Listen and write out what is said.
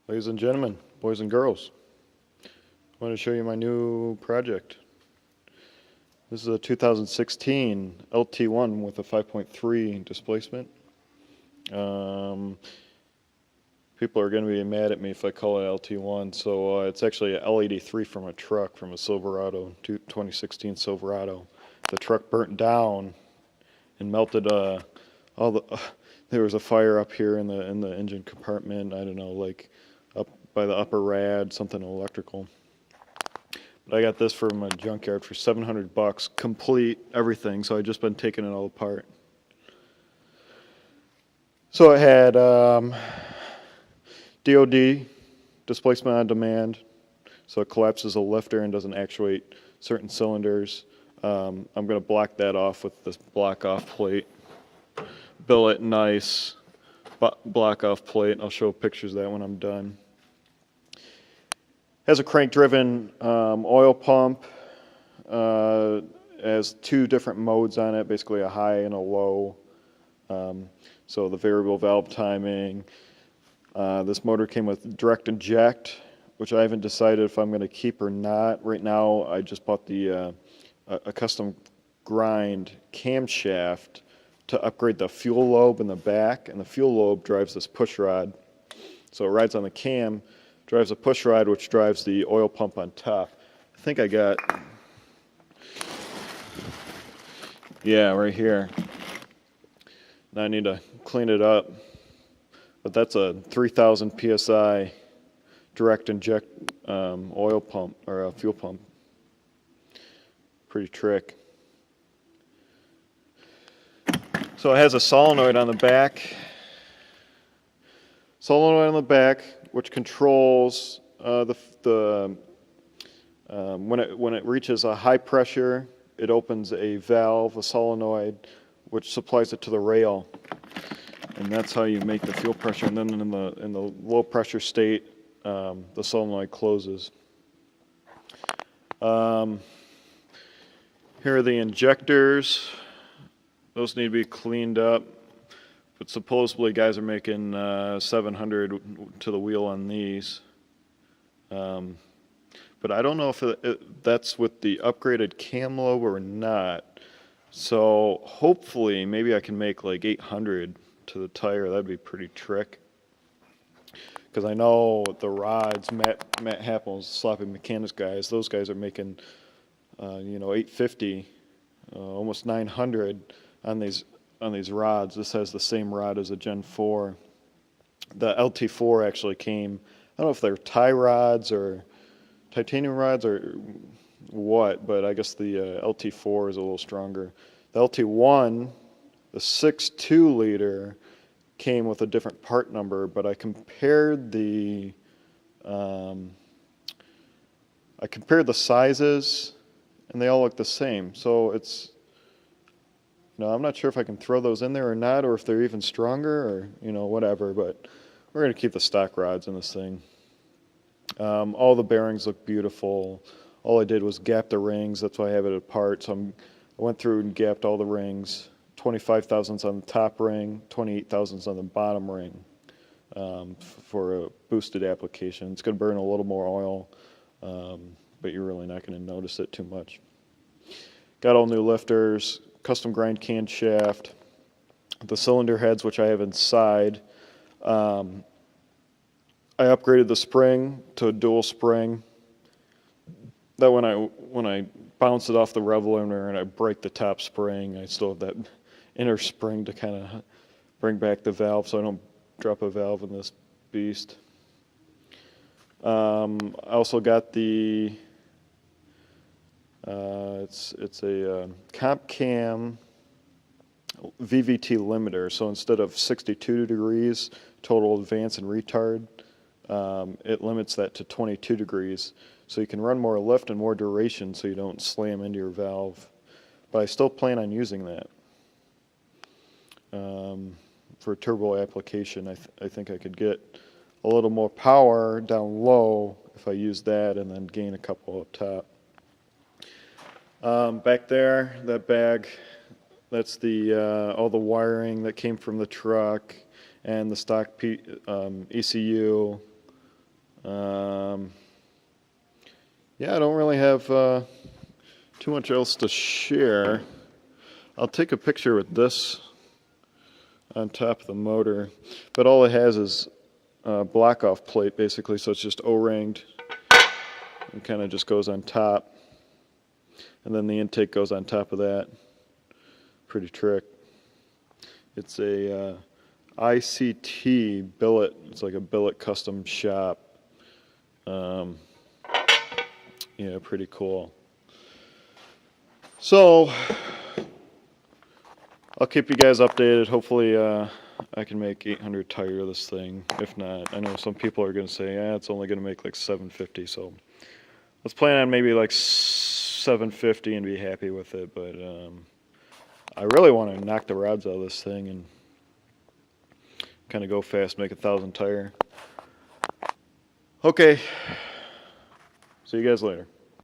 Ladies and gentlemen, boys and girls, I want to show you my new project. This is a 2016 LT1 with a 5.3 displacement. People are going to be mad at me if I call it LT1, so it's actually a L83 from a truck, from a Silverado, 2016 Silverado. The truck burnt down and melted all the. There was a fire up here in the engine compartment. I don't know, like up by the upper rad, something electrical. But I got this from a junkyard for $700, complete everything. So I just been taking it all apart. So it had DOD, displacement on demand. So it collapses a lifter and doesn't actuate certain cylinders. I'm going to block that off with this block off plate. Billet nice block off plate. I'll show pictures of that when I'm done. Has a crank driven oil pump. Has two different modes on it, basically a high and a low. So the variable valve timing. This motor came with direct inject, which I haven't decided if I'm going to keep or not. Right now I just bought a custom grind camshaft to upgrade the fuel lobe in the back, and the fuel lobe drives this push rod. So it rides on the cam, drives a push rod which drives the oil pump on top. I think I got, yeah, right here. Now I need to clean it up, but that's a 3,000 PSI direct inject oil pump, or a fuel pump. Pretty trick. So it has a solenoid on the back. Solenoid on the back, which controls when it reaches a high pressure, it opens a valve, a solenoid, which supplies it to the rail, and that's how you make the fuel pressure. And then in the low pressure state, the solenoid closes. Here are the injectors. Those need to be cleaned up, but supposedly guys are making 700 to the wheel on these. But I don't know if that's with the upgraded cam lobe or not. So hopefully maybe I can make like 800 to the tire. That'd be pretty trick. Because I know the rods, Matt Happel's Sloppy Mechanics guys, those guys are making 850, almost 900 on these rods. This has the same rod as a Gen 4. The LT4 actually came, I don't know if they're tie rods or titanium rods or what, but I guess the LT4 is a little stronger. The LT1, the 6.2 liter, came with a different part number, but I compared the sizes, and they all look the same. So it's, I'm not sure if I can throw those in there or not, or if they're even stronger, or whatever. But we're going to keep the stock rods in this thing. All the bearings look beautiful. All I did was gap the rings. That's why I have it apart. So I went through and gapped all the rings. 25 thousandths on the top ring, 28 thousandths on the bottom ring, for a boosted application. It's going to burn a little more oil, but you're really not going to notice it too much. Got all new lifters, custom grind can shaft, the cylinder heads, which I have inside. I upgraded the spring to a dual spring. That when I bounce it off the rev limiter and I break the top spring, I still have that inner spring to kind of bring back the valve so I don't drop a valve in this beast. I also got the it's a comp cam VVT limiter. So instead of 62 degrees total advance and retard, it limits that to 22 degrees. So you can run more lift and more duration so you don't slam into your valve. But I still plan on using that. For a turbo application, I think I could get a little more power down low if I use that and then gain a couple up top. Back there, that bag, that's all the wiring that came from the truck and the stock ECU, Yeah, I don't really have too much else to share. I'll take a picture with this on top of the motor, but all it has is a block-off plate basically, so it's just O-ringed and kind of just goes on top, and then the intake goes on top of that. Pretty trick. It's a ICT billet. It's like a billet custom shop. Yeah, pretty cool. So I'll keep you guys updated. Hopefully I can make 800 tire of this thing. If not, I know some people are going to say, yeah, it's only going to make like 750. So let's plan on maybe like 750 and be happy with it. But I really want to knock the rods out of this thing and kind of go fast, make 1,000 tire. Okay. See you guys later.